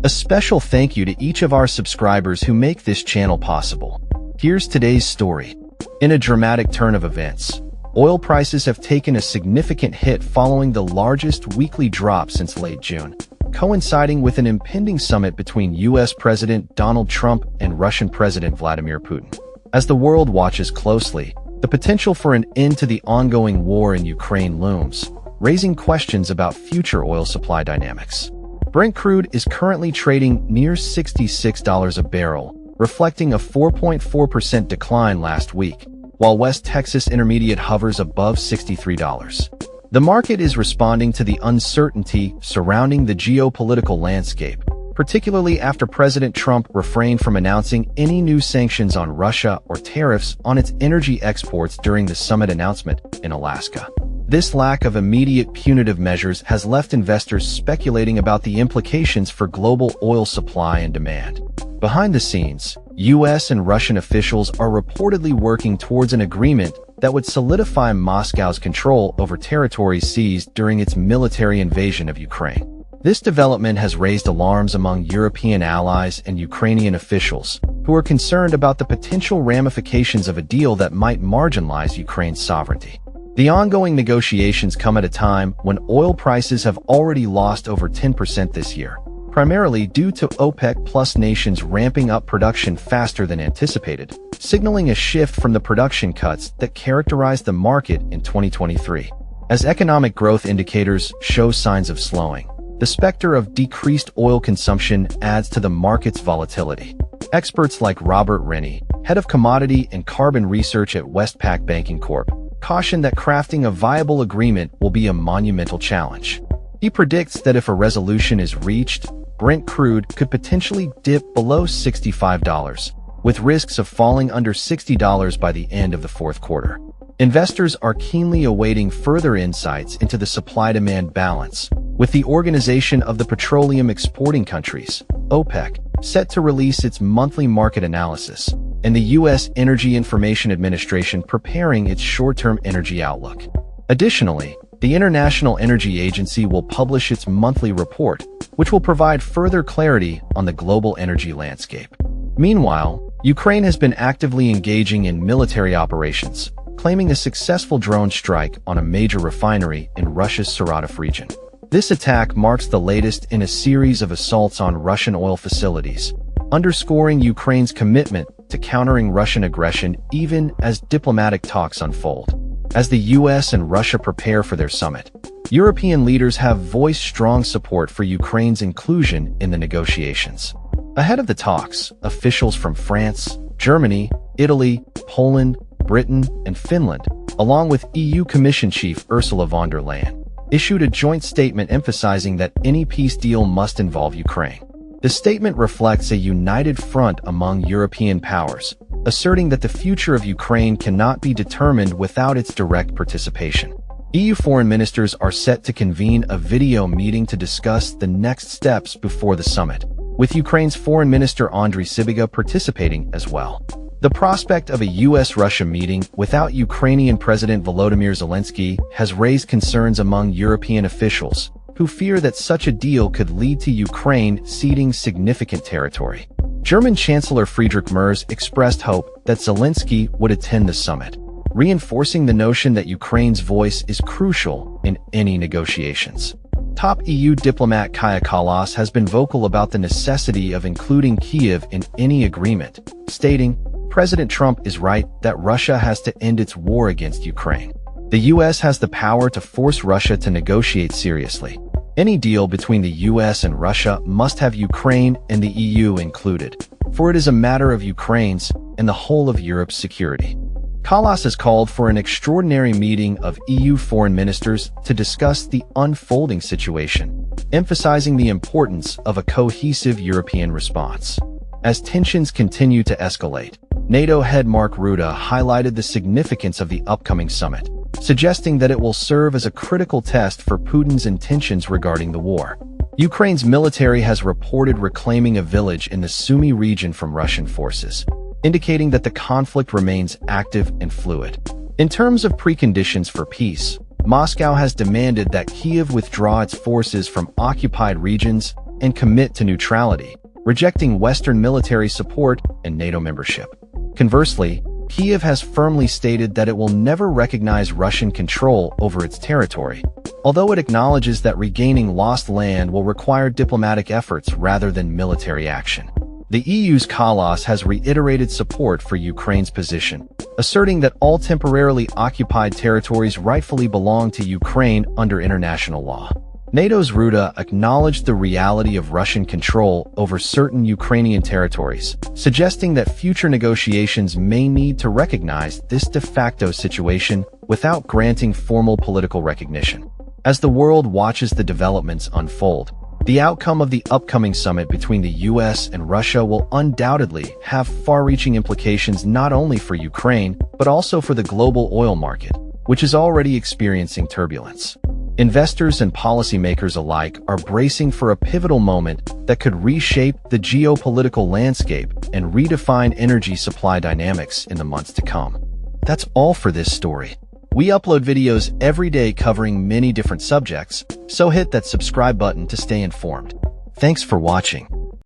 A special thank you to each of our subscribers who make this channel possible. Here's today's story. In a dramatic turn of events, oil prices have taken a significant hit following the largest weekly drop since late June, coinciding with an impending summit between U.S. President Donald Trump and Russian President Vladimir Putin. As the world watches closely, the potential for an end to the ongoing war in Ukraine looms, raising questions about future oil supply dynamics. Brent crude is currently trading near $66 a barrel, reflecting a 4.4% decline last week, while West Texas Intermediate hovers above $63. The market is responding to the uncertainty surrounding the geopolitical landscape, particularly after President Trump refrained from announcing any new sanctions on Russia or tariffs on its energy exports during the summit announcement in Alaska. This lack of immediate punitive measures has left investors speculating about the implications for global oil supply and demand. Behind the scenes, U.S. and Russian officials are reportedly working towards an agreement that would solidify Moscow's control over territories seized during its military invasion of Ukraine. This development has raised alarms among European allies and Ukrainian officials, who are concerned about the potential ramifications of a deal that might marginalize Ukraine's sovereignty. The ongoing negotiations come at a time when oil prices have already lost over 10% this year, primarily due to OPEC Plus nations ramping up production faster than anticipated, signaling a shift from the production cuts that characterized the market in 2023. As economic growth indicators show signs of slowing, the specter of decreased oil consumption adds to the market's volatility. Experts like Robert Rennie, head of commodity and carbon research at Westpac Banking Corp., caution that crafting a viable agreement will be a monumental challenge. He predicts that if a resolution is reached, Brent crude could potentially dip below $65, with risks of falling under $60 by the end of the fourth quarter. Investors are keenly awaiting further insights into the supply-demand balance, with the Organization of the Petroleum Exporting Countries, OPEC, set to release its monthly market analysis, and the U.S. Energy Information Administration preparing its short-term energy outlook. Additionally, the International Energy Agency will publish its monthly report, which will provide further clarity on the global energy landscape. Meanwhile, Ukraine has been actively engaging in military operations, claiming a successful drone strike on a major refinery in Russia's Saratov region. This attack marks the latest in a series of assaults on Russian oil facilities, underscoring Ukraine's commitment to countering Russian aggression even as diplomatic talks unfold. As the U.S. and Russia prepare for their summit, European leaders have voiced strong support for Ukraine's inclusion in the negotiations. Ahead of the talks, officials from France, Germany, Italy, Poland, Britain, and Finland, along with EU Commission Chief Ursula von der Leyen, issued a joint statement emphasizing that any peace deal must involve Ukraine. The statement reflects a united front among European powers, asserting that the future of Ukraine cannot be determined without its direct participation. EU foreign ministers are set to convene a video meeting to discuss the next steps before the summit, with Ukraine's Foreign Minister Andriy Sybiga participating as well. The prospect of a U.S.-Russia meeting without Ukrainian President Volodymyr Zelensky has raised concerns among European officials, who fear that such a deal could lead to Ukraine ceding significant territory. German Chancellor Friedrich Merz expressed hope that Zelensky would attend the summit, reinforcing the notion that Ukraine's voice is crucial in any negotiations. Top EU diplomat Kaja Kallas has been vocal about the necessity of including Kyiv in any agreement, stating, "President Trump is right that Russia has to end its war against Ukraine. The U.S. has the power to force Russia to negotiate seriously. Any deal between the U.S. and Russia must have Ukraine and the EU included, for it is a matter of Ukraine's and the whole of Europe's security." Kallas has called for an extraordinary meeting of EU foreign ministers to discuss the unfolding situation, emphasizing the importance of a cohesive European response. As tensions continue to escalate, NATO head Mark Rutte highlighted the significance of the upcoming summit, suggesting that it will serve as a critical test for Putin's intentions regarding the war. Ukraine's military has reported reclaiming a village in the Sumy region from Russian forces, indicating that the conflict remains active and fluid. In terms of preconditions for peace, Moscow has demanded that Kyiv withdraw its forces from occupied regions and commit to neutrality, rejecting Western military support and NATO membership. Conversely, Kyiv has firmly stated that it will never recognize Russian control over its territory, although it acknowledges that regaining lost land will require diplomatic efforts rather than military action. The EU's Kalas has reiterated support for Ukraine's position, asserting that all temporarily occupied territories rightfully belong to Ukraine under international law. NATO's Ruda acknowledged the reality of Russian control over certain Ukrainian territories, suggesting that future negotiations may need to recognize this de facto situation without granting formal political recognition. As the world watches the developments unfold, the outcome of the upcoming summit between the US and Russia will undoubtedly have far-reaching implications not only for Ukraine, but also for the global oil market, which is already experiencing turbulence. Investors and policymakers alike are bracing for a pivotal moment that could reshape the geopolitical landscape and redefine energy supply dynamics in the months to come. That's all for this story. We upload videos every day covering many different subjects, so hit that subscribe button to stay informed. Thanks for watching.